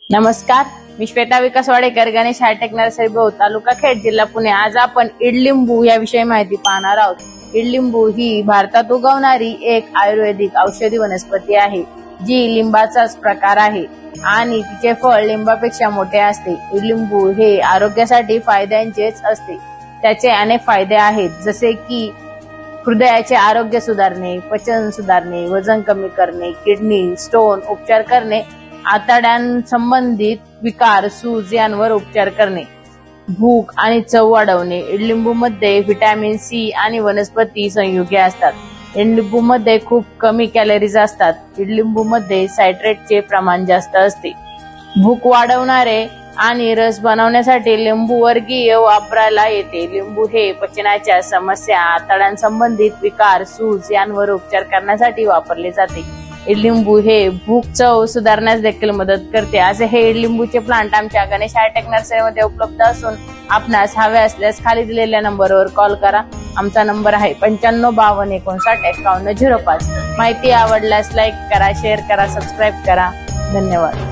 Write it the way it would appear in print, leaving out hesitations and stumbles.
नमस्कार, मी श्वेता विकास Wadekar, Ganesh hi tech nursery बहु, तालुका खेड, जिल्हा पुणे। आज आपण इडलिंबू याविषयी माहिती पाहणार आहोत। इडलिंबू ही भारतात उगवणारी एक आयुर्वेदिक औषधी वनस्पती आहे, जी लिंबाचाच प्रकार आहे आणि तिचे फळ लिंबापेक्षा मोठे असते। इडलिंबू हे आरोग्यासाठी फायद्यांचेच असते। त्याचे अनेक फायदे आहेत, जसे की हृदयाचे आरोग्य सुधारणे, पचन सुधारणे, वजन कमी करणे, किडनी स्टोन उपचार करणे, आतड्यांसंबंधित विकार, सूज यांवर उपचार करणे, भूक आणि चव वाढवणे। इडलिंबूमध्ये व्हिटॅमिन सी आणि वनस्पती संयुगे असतात। इडलिंबूमध्ये खूप कमी कॅलरीज असतात। इडलिंबूमध्ये सायट्रेटचे प्रमाण जास्त असते। भूक वाढवणारे आणि रस बनवण्यासाठी लिंबू वर्गीय वापरायला येते। लिंबू हे पचनाच्या समस्या, आतड्यांसंबंधित विकार, सूज यांवर उपचार करण्यासाठी वापरले जाते। इडलिंबू हे भूक चव सुधारण्यास देखील मदत करते। असे हे इडलिंबूचे प्लांट आमच्या गणेश हायटेक नर्सरीमध्ये उपलब्ध असून आपणास हवे असल्यास खाली दिलेल्या नंबरवर कॉल करा। आमचा नंबर आहे 9552595105। माहिती आवडल्यास लाईक करा, शेअर करा, सबस्क्राईब करा। धन्यवाद।